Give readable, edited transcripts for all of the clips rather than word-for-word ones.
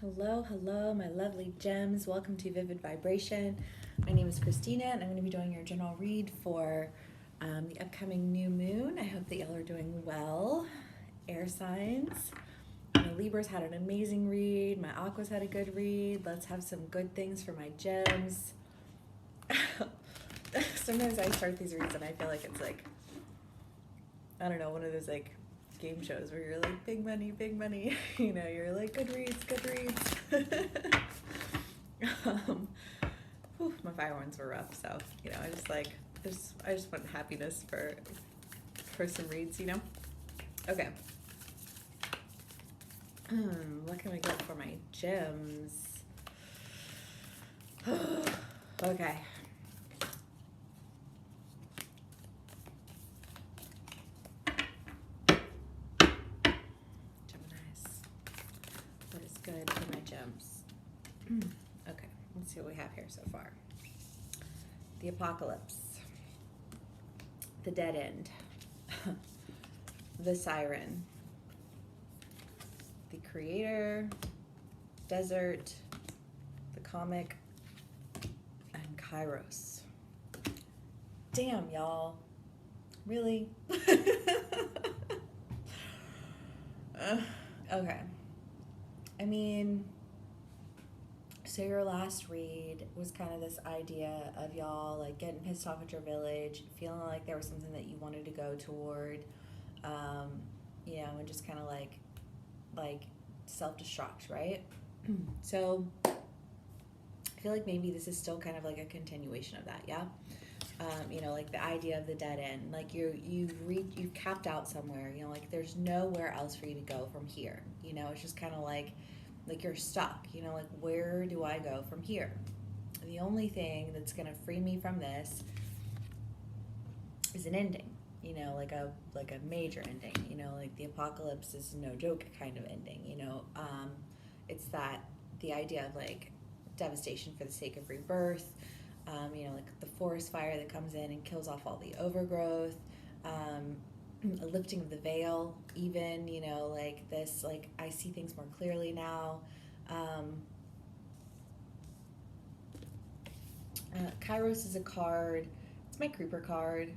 Hello, hello, my lovely gems. Welcome to Vivid Vibration. My name is Christina, and I'm going to be doing your general read for the upcoming new moon. I hope that y'all are doing well. Air signs. My Libras had an amazing read. My Aquas had a good read. Let's have some good things for my gems. Sometimes I start these reads and I feel like it's like, I don't know, one of those like game shows where you're like, big money, you're like, good reads. My fire ones were rough, so I just want happiness for some reads. Okay. What can we get for my gems? Okay. What is good for my gems? Okay, let's see what we have here so far. The apocalypse, the dead end, the siren, the creator, desert, the comic, and Kairos. Damn, y'all. Really? Okay. I mean, so your last read was kind of this idea of y'all like getting pissed off at your village, feeling like there was something that you wanted to go toward, and just kind of like self-destruct, right? So I feel like maybe this is still kind of like a continuation of that, yeah? Like the idea of the dead end, like you've capped out somewhere, like there's nowhere else for you to go from here, it's just kind of like you're stuck, like where do I go from here? And the only thing that's going to free me from this is an ending, like a major ending, like the apocalypse is no joke kind of ending, it's that the idea of like devastation for the sake of rebirth, like the forest fire that comes in and kills off all the overgrowth, a lifting of the veil, even, like this, like I see things more clearly now. Kairos is a card. It's my creeper card.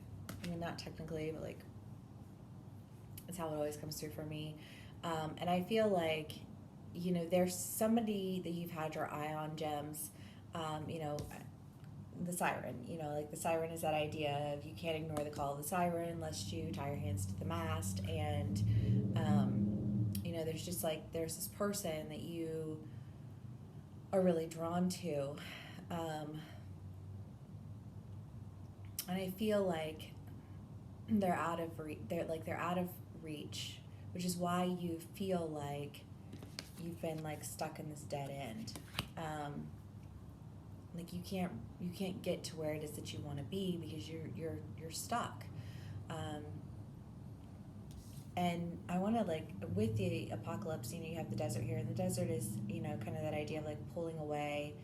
I mean, not technically, but like that's how it always comes through for me. And I feel like, there's somebody that you've had your eye on, gems, the siren, like the siren is that idea of you can't ignore the call of the siren lest you tie your hands to the mast. And, there's just like, there's this person that you are really drawn to. And I feel like they're out of reach, which is why you feel like you've been like stuck in this dead end. Like you can't get to where it is that you want to be because you're stuck. And I want to, like, with the apocalypse, you have the desert here, and the desert is, kind of that idea of like pulling away,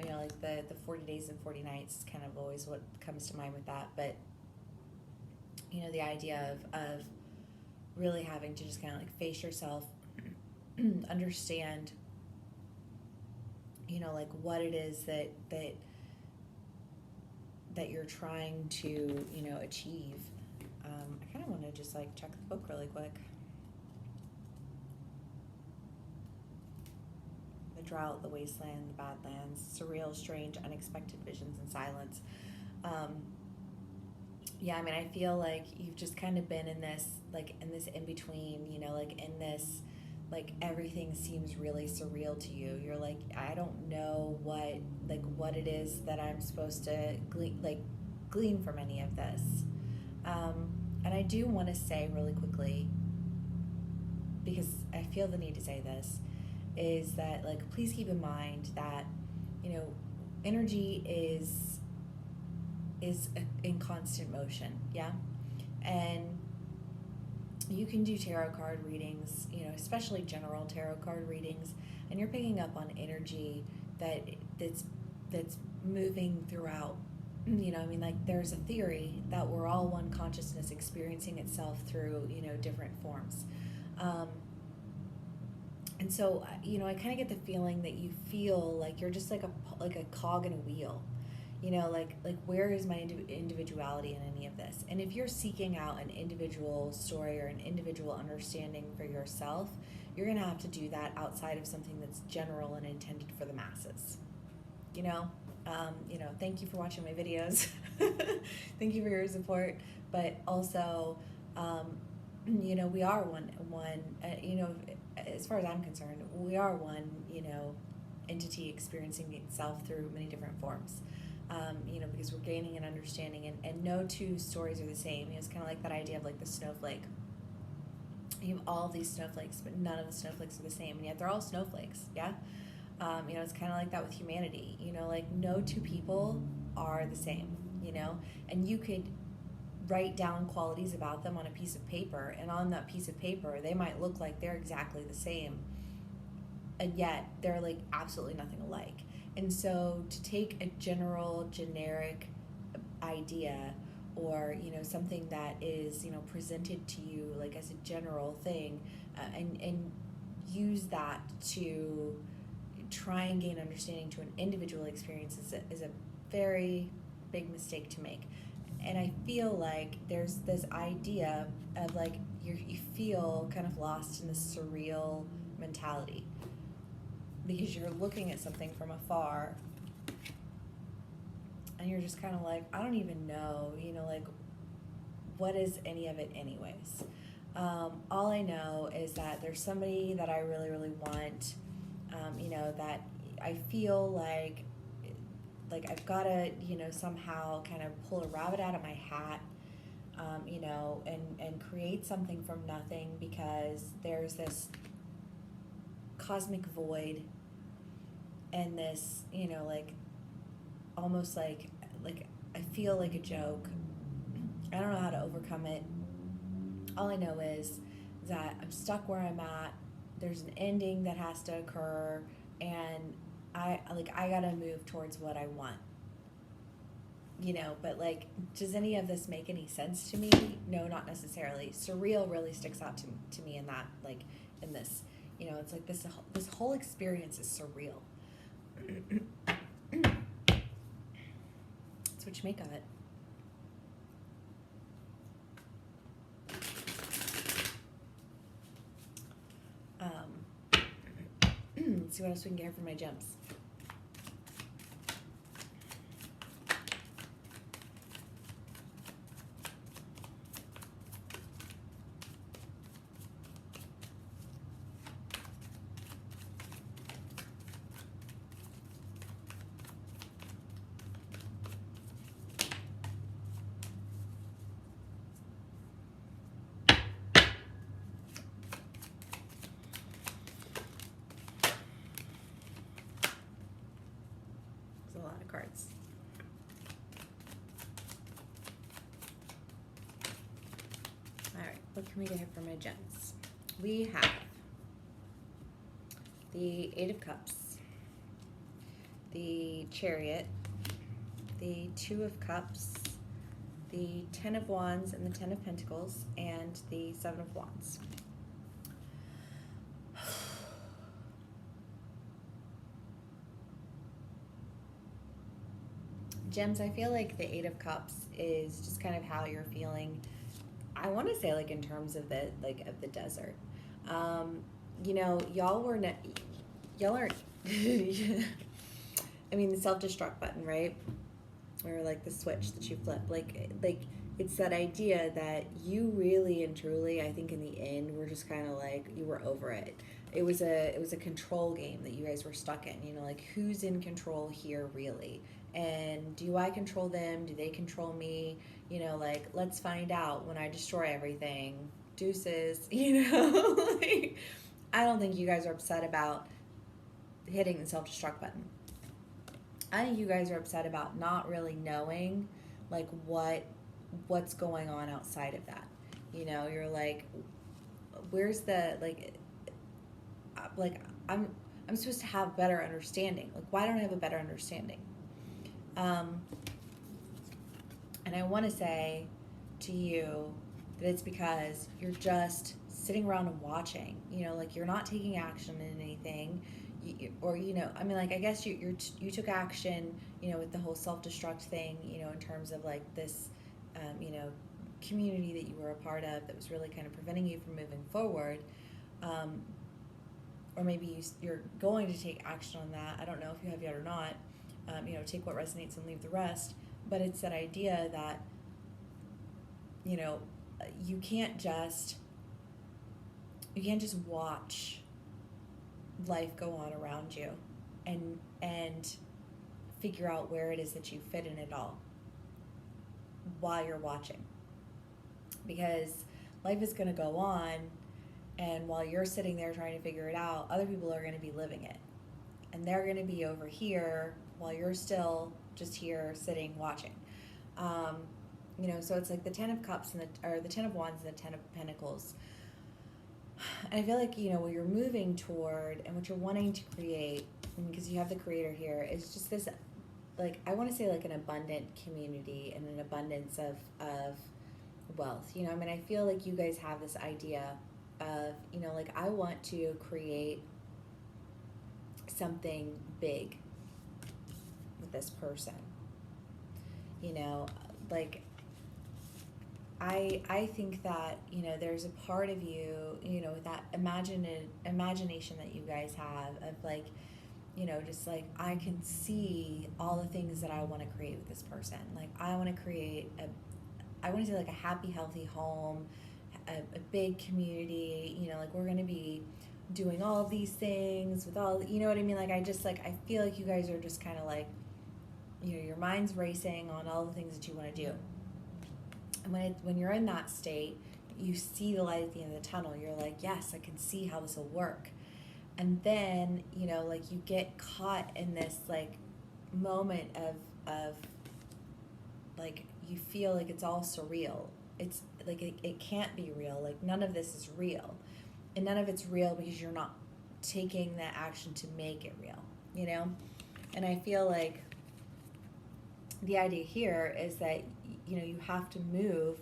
like the 40 days and 40 nights is kind of always what comes to mind with that. But, the idea of really having to just kind of like face yourself, understand, like what it is that you're trying to, achieve. I kind of want to just like check the book really quick. The drought, the wasteland, the badlands, surreal, strange, unexpected visions and silence. I mean, I feel like you've just kind of been in this in-between, like in this, like everything seems really surreal to you. You're like, I don't know what it is that I'm supposed to glean from any of this. And I do want to say really quickly, because I feel the need to say this, is that like please keep in mind that energy is in constant motion, yeah, and you can do tarot card readings, especially general tarot card readings, and you're picking up on energy that's moving throughout. Like there's a theory that we're all one consciousness experiencing itself through, different forms. And so, I kind of get the feeling that you feel like you're just like a cog in a wheel. Like where is my individuality in any of this? And if you're seeking out an individual story or an individual understanding for yourself, you're gonna have to do that outside of something that's general and intended for the masses. Thank you for watching my videos. Thank you for your support. But also, we are one. As far as I'm concerned, we are one. Entity experiencing itself through many different forms. Because we're gaining an understanding, and no two stories are the same. It's kind of like that idea of like the snowflake. You have all of these snowflakes, but none of the snowflakes are the same, and yet they're all snowflakes. Yeah. It's kind of like that with humanity. Like no two people are the same. And you could write down qualities about them on a piece of paper, and on that piece of paper, they might look like they're exactly the same, and yet they're like absolutely nothing alike. And so to take a generic idea, or something that is presented to you like as a general thing, and use that to try and gain understanding to an individual experience is a very big mistake to make. And I feel like there's this idea of like you feel kind of lost in this surreal mentality, because you're looking at something from afar and you're just kind of like, I don't even know, like what is any of it anyways. All I know is that there's somebody that I really, really want, that I feel like I've got to, somehow kind of pull a rabbit out of my hat, and create something from nothing, because there's this cosmic void and this, almost like I feel like a joke. I don't know how to overcome it. All I know is that I'm stuck where I'm at. There's an ending that has to occur, and I gotta move towards what I want. But like, does any of this make any sense to me? No, not necessarily. Surreal really sticks out to me in that, like, in this, it's like this whole experience is surreal. That's what you make of it. Let's see what else we can get here for my gems. A lot of cards. All right, what can we get here for my gems? We have the Eight of Cups, the Chariot, the Two of Cups, the Ten of Wands and the Ten of Pentacles, and the Seven of Wands. Gems, I feel like the Eight of Cups is just kind of how you're feeling. I want to say, like, in terms of the desert. Y'all aren't. I mean, the self-destruct button, right? Or like the switch that you flip. Like it's that idea that you really and truly, I think in the end, we're just kind of like, you were over it. It was a control game that you guys were stuck in. Like, who's in control here really? And do I control them? Do they control me? Like, let's find out when I destroy everything. Deuces, like, I don't think you guys are upset about hitting the self-destruct button. I think you guys are upset about not really knowing, like, what's going on outside of that. You're like, where's the, like I'm supposed to have better understanding. Like, why don't I have a better understanding? And I want to say to you that it's because you're just sitting around and watching, you know, like you're not taking action in anything, or, you know, I mean, like, I guess you took action, you know, with the whole self-destruct thing, you know, in terms of like this, you know, community that you were a part of that was really kind of preventing you from moving forward. Or maybe you're going to take action on that. I don't know if you have yet or not. You know, take what resonates and leave the rest. But it's that idea that, you know, you can't just watch life go on around you and figure out where it is that you fit in it all while you're watching. Because life is going to go on, and while you're sitting there trying to figure it out, other people are going to be living it. And they're going to be over here while you're still just here sitting watching. You know, so it's like the Ten of Cups or the Ten of Wands and the Ten of Pentacles. And I feel like, you know, what you're moving toward and what you're wanting to create, because you have the Creator here, is just this, like, I want to say like an abundant community and an abundance of wealth. You know, I mean, I feel like you guys have this idea of, you know, like, I want to create something big with this person. You know, like, I think that, you know, there's a part of you, you know, with that imagination that you guys have of, like, you know, just like, I can see all the things that I want to create with this person. Like, I want to create I want to say like a happy, healthy home, a big community, you know, like, we're going to be doing all of these things with all, you know what I mean? Like, I just, like, I feel like you guys are just kind of like, you know, your mind's racing on all the things that you want to do. And when you're in that state, you see the light at the end of the tunnel. You're like, yes, I can see how this will work. And then, you know, like, you get caught in this, like, moment of like, you feel like it's all surreal. It's like, it can't be real. Like, none of this is real. And none of it's real because you're not taking that action to make it real, you know? And I feel like the idea here is that, you know, you have to move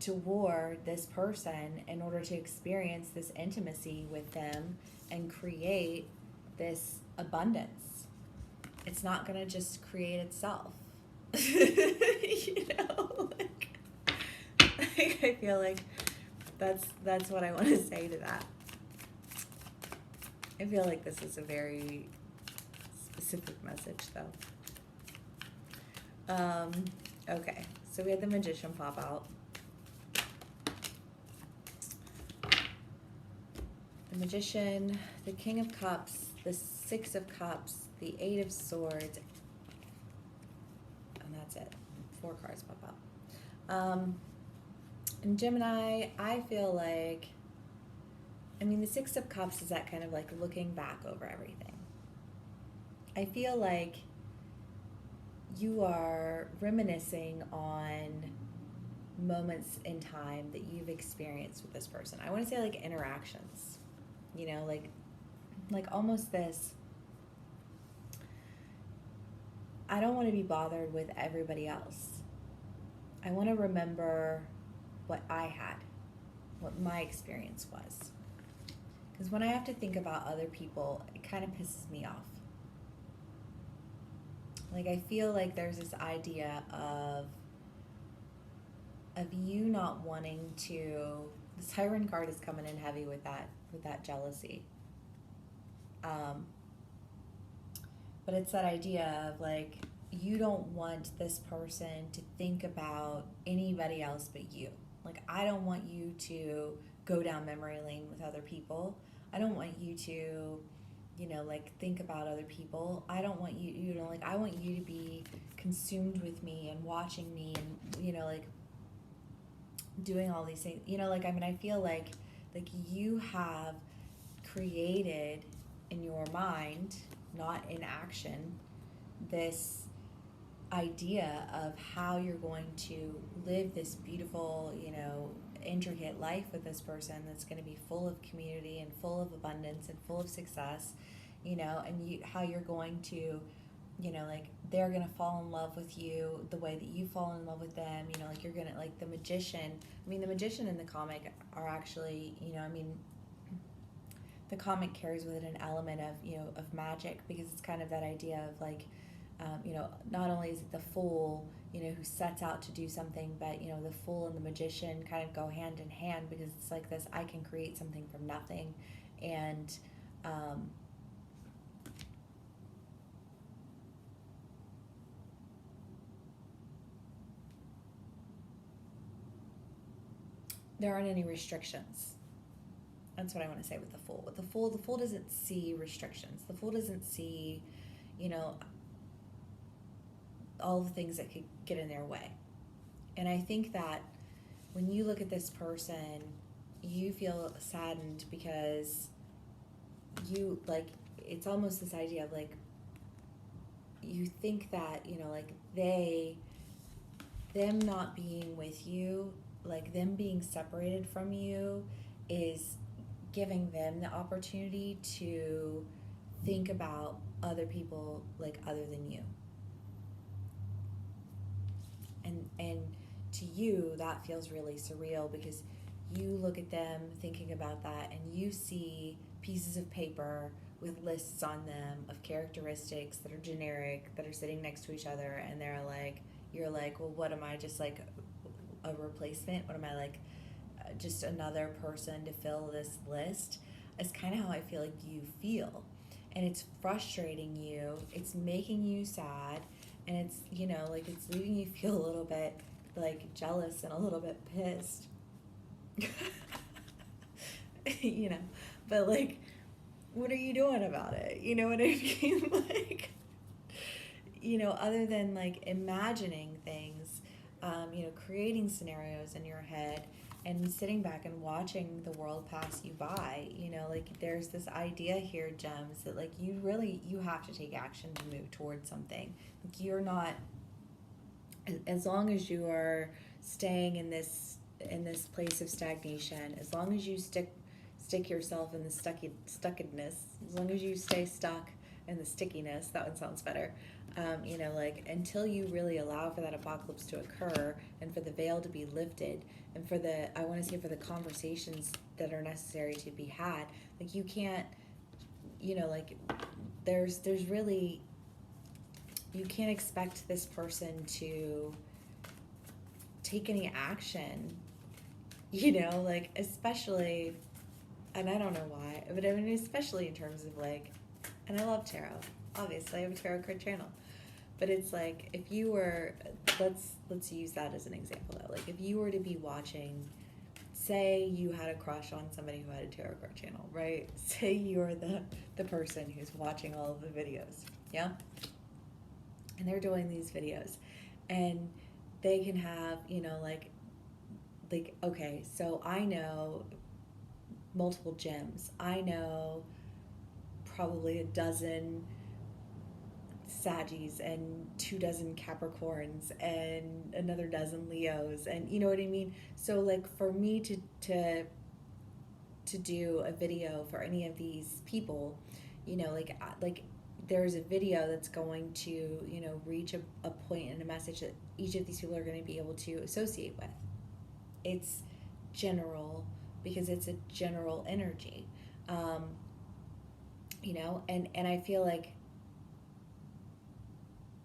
toward this person in order to experience this intimacy with them and create this abundance. It's not going to just create itself. You know, like, I feel like that's what I want to say to that. I feel like this is a very specific message, though. Okay, so we had the Magician pop out. The Magician, the King of Cups, the Six of Cups, the Eight of Swords, and that's it. 4 cards pop out. In Gemini, I feel like, I mean, the Six of Cups is that kind of like looking back over everything. I feel like you are reminiscing on moments in time that you've experienced with this person. I want to say like interactions, you know, like almost this, I don't want to be bothered with everybody else. I want to remember what I had, what my experience was. Because when I have to think about other people, it kind of pisses me off. Like, I feel like there's this idea of you not wanting to, the Siren card is coming in heavy with that jealousy. But it's that idea of, like, you don't want this person to think about anybody else but you. Like, I don't want you to go down memory lane with other people. I don't want you to, you know, like, think about other people. I don't want you, you know, like, I want you to be consumed with me and watching me and, you know, like, doing all these things. You know, like, I mean, I feel like you have created in your mind, not in action, this idea of how you're going to live this beautiful, you know, intricate life with this person that's going to be full of community and full of abundance and full of success, you know, and how you're going to you know, like they're gonna fall in love with you the way that you fall in love with them. You know, like you're gonna, like the magician. I mean, the magician in the comic are actually, you know, I mean, the comic carries with it an element of, you know, of magic, because it's kind of that idea of like, you know, not only is it the fool, you know, who sets out to do something, but you know, the fool and the magician kind of go hand in hand, because it's like this: I can create something from nothing, and um, there aren't any restrictions. That's what I want to say with the fool. With the fool doesn't see restrictions. The fool doesn't see, you know, all the things that could get in their way. And I think that when you look at this person, you feel saddened because you, like, it's almost this idea of like, you think that, you know, like them not being with you, like them being separated from you, is giving them the opportunity to think about other people like other than you. And to you that feels really surreal, because you look at them thinking about that, and you see pieces of paper with lists on them of characteristics that are generic, that are sitting next to each other, and they're like, you're like, well, what am I, just like a replacement? What am I, like just another person to fill this list? It's kind of how I feel like you feel. And it's frustrating you, it's making you sad, and it's, you know, like it's leaving you feel a little bit like jealous and a little bit pissed. You know, but like, what are you doing about it? You know what I mean? Like, you know, other than like imagining things, you know, creating scenarios in your head and sitting back and watching the world pass you by. You know, like there's this idea here, Gems, that like you have to take action to move towards something. Like you're not, as long as you are staying in this place of stagnation, as long as you stick yourself in the stuckedness, as long as you stay stuck in the stickiness, that one sounds better. You know, like until you really allow for that apocalypse to occur, and for the veil to be lifted, and for the, I want to say, for the conversations that are necessary to be had, like you can't, you know, like there's really, you can't expect this person to take any action, you know, like especially, and I don't know why, but I mean especially in terms of like, and I love tarot, obviously I have a tarot card channel, but it's like, if you were, let's use that as an example though, like if you were to be watching, say you had a crush on somebody who had a tarot card channel, right? Say you're the person who's watching all of the videos, yeah? And they're doing these videos, and they can have, you know, like okay, so I know multiple gems, I know probably a dozen Saggies and 2 dozen Capricorns and another dozen Leos, and you know what I mean? So like for me to do a video for any of these people, you know, like there's a video that's going to, you know, reach a point and a message that each of these people are going to be able to associate with. It's general because it's a general energy, you know, and I feel like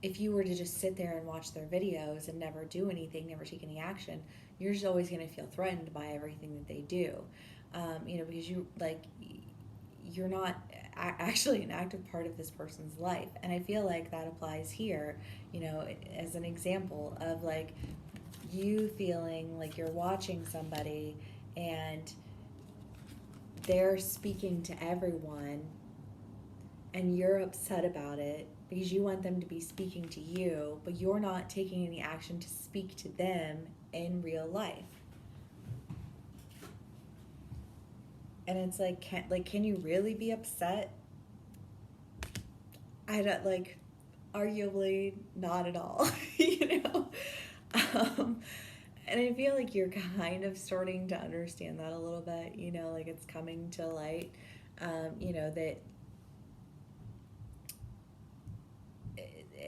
if you were to just sit there and watch their videos and never do anything, never take any action, you're just always going to feel threatened by everything that they do, you know, because you're not actually an active part of this person's life. And I feel like that applies here, you know, as an example of like you feeling like you're watching somebody and they're speaking to everyone and you're upset about it because you want them to be speaking to you, but you're not taking any action to speak to them in real life. And it's like, can you really be upset? I don't, like, arguably not at all, you know? And I feel like you're kind of starting to understand that a little bit, you know, like it's coming to light, you know, that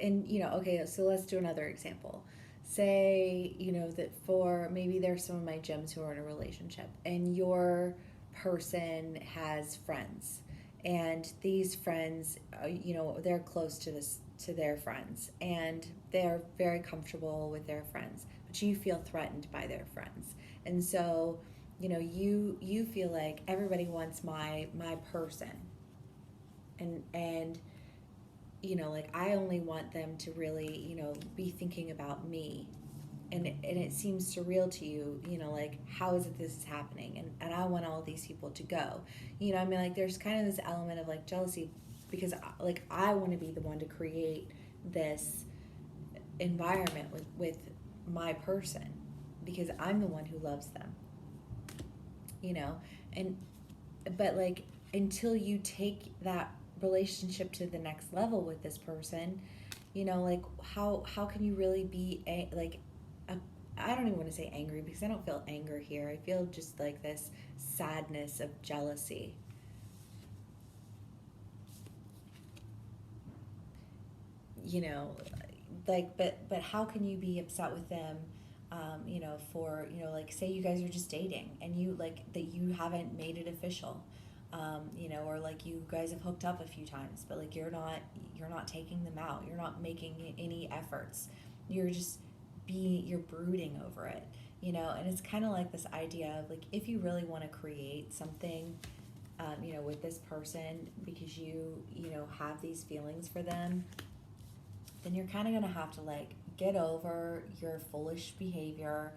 and okay, so let's do another example. Say, that for maybe there's some of my gems who are in a relationship, and your person has friends, and these friends, they're close to their friends, and they're very comfortable with their friends, but you feel threatened by their friends, and so you feel like everybody wants my person, and like I only want them to really, be thinking about me. And it seems surreal to you, like, how is it this is happening? And I want all these people to go. I mean, like, there's kind of this element of, like, jealousy because, like, I want to be the one to create this environment with my person because I'm the one who loves them, And, but, like, until you take that relationship to the next level with this person, like how can you really be I don't even want to say angry because I don't feel anger here. I feel just like this sadness of jealousy. Like, but how can you be upset with them, for, like, say you guys are just dating and you, like, that you haven't made it official, or like you guys have hooked up a few times, but like you're not taking them out, you're not making any efforts, you're just you're brooding over it, and it's kind of like this idea of, like, if you really want to create something, with this person because you have these feelings for them, then you're kind of going to have to, like, get over your foolish behavior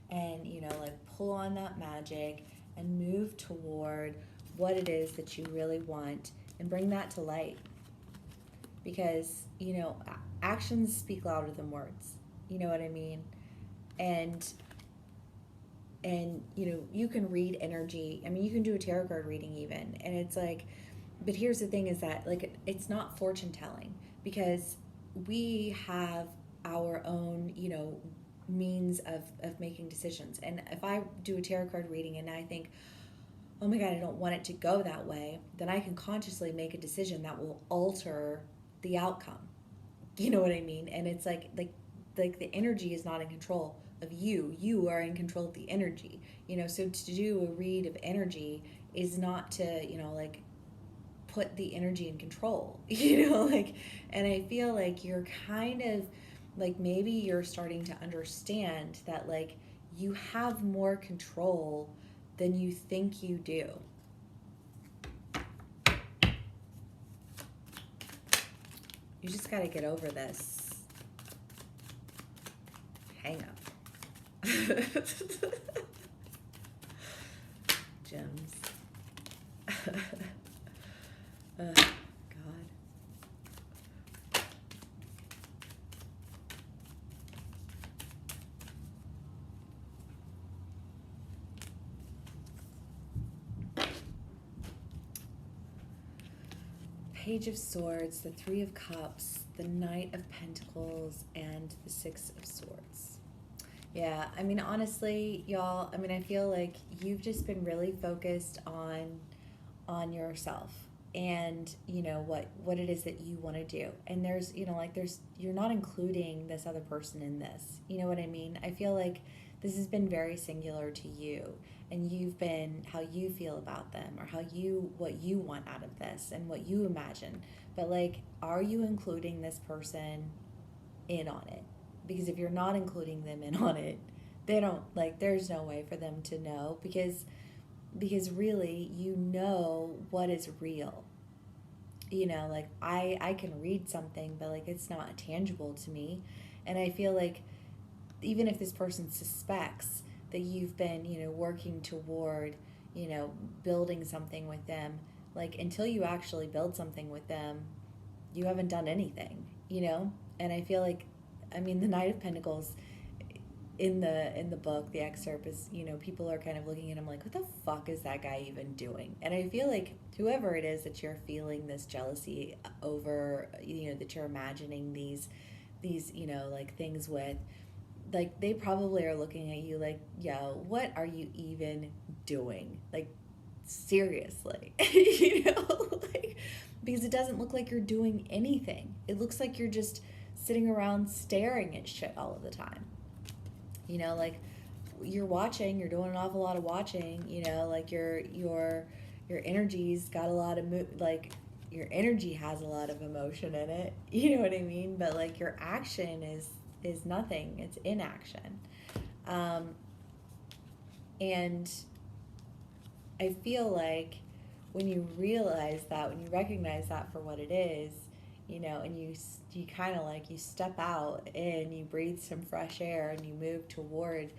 and, like, pull on that magic and move toward what it is that you really want and bring that to light. Because, actions speak louder than words. You know what I mean? And you can read energy. I mean, you can do a tarot card reading even. And it's like, but here's the thing is that, like, it's not fortune telling because we have our own, means of making decisions. And if I do a tarot card reading and I think, oh my God, I don't want it to go that way, then I can consciously make a decision that will alter the outcome. You know what I mean? And it's like the energy is not in control of you. You are in control of the energy. So to do a read of energy is not to, like, put the energy in control, like, and I feel like you're kind of, like, maybe you're starting to understand that, like, you have more control than you think you do. You just got to get over this hang up. Gems. God. Page of Swords, the Three of Cups, the Knight of Pentacles, and the Six of Swords. Yeah, I mean, honestly, y'all, I mean, I feel like you've just been really focused on yourself and, what it is that you want to do. And there's, you're not including this other person in this. You know what I mean? I feel like this has been very singular to you, and you've been how you feel about them or what you want out of this and what you imagine. But, like, are you including this person in on it? Because if you're not including them in on it, they don't, like, there's no way for them to know because really, what is real. Like, I can read something, but, like, it's not tangible to me. And I feel like even if this person suspects that you've been, working toward, building something with them, like, until you actually build something with them, you haven't done anything, And I feel like, I mean, the Knight of Pentacles in the book, the excerpt is, people are kind of looking at him like, what the fuck is that guy even doing? And I feel like whoever it is that you're feeling this jealousy over, that you're imagining these, like, things with, like, they probably are looking at you like, yo, what are you even doing? Like, seriously, like, because it doesn't look like you're doing anything. It looks like you're just sitting around staring at shit all of the time. You know, like you're watching, you're doing an awful lot of watching, you know, like your energy's got a lot of like your energy has a lot of emotion in it. You know what I mean? But like your action is nothing. It's inaction. And I feel like when you realize that, when you recognize that for what it is, you know, and you kind of like, you step out and you breathe some fresh air and you move toward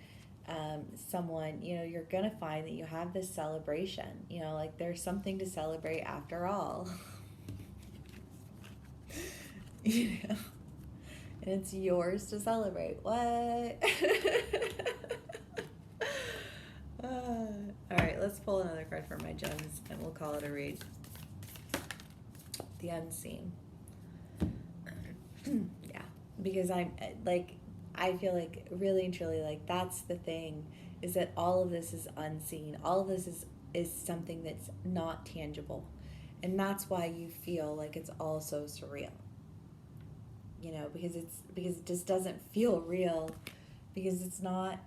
someone, you know, you're going to find that you have this celebration, you know, like there's something to celebrate after all. You know, and it's yours to celebrate. What? All right, let's pull another card for my gems and we'll call it a read. The unseen. Yeah, because I feel like really and truly, like that's the thing, is that all of this is unseen. All of this is something that's not tangible. And that's why you feel like it's all so surreal. You know, because it just doesn't feel real, because it's not,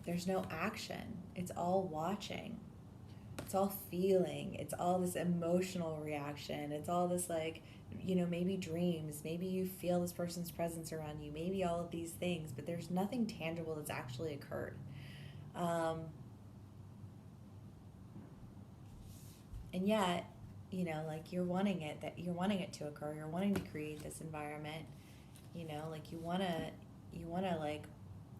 there's no action. It's all watching. It's all feeling. It's all this emotional reaction. It's all this, like, you know, maybe dreams. Maybe you feel this person's presence around you. Maybe all of these things, but there's nothing tangible that's actually occurred. And yet, you know, like you're wanting it to occur. You're wanting to create this environment. You know, like you wanna like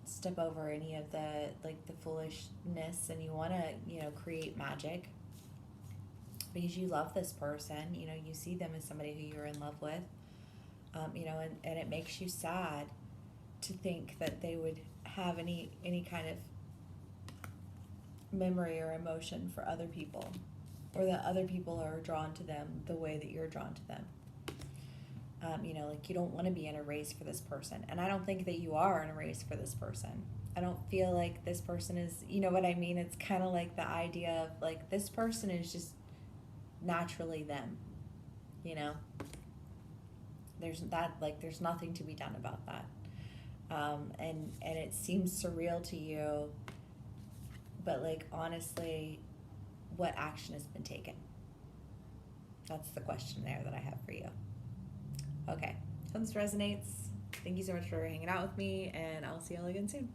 step over any of the like the foolishness, and you want to, you know, create magic because you love this person. You know, you see them as somebody who you're in love with. You know, and it makes you sad to think that they would have any kind of memory or emotion for other people, or that other people are drawn to them the way that you're drawn to them. You know, like you don't want to be in a race for this person. And I don't think that you are in a race for this person. I don't feel like this person is, you know what I mean? It's kind of like the idea of like this person is just naturally them, you know? There's nothing to be done about that. And it seems surreal to you, but like honestly, what action has been taken? That's the question there that I have for you. Okay, hope this resonates. Thank you so much for hanging out with me, and I'll see y'all again soon.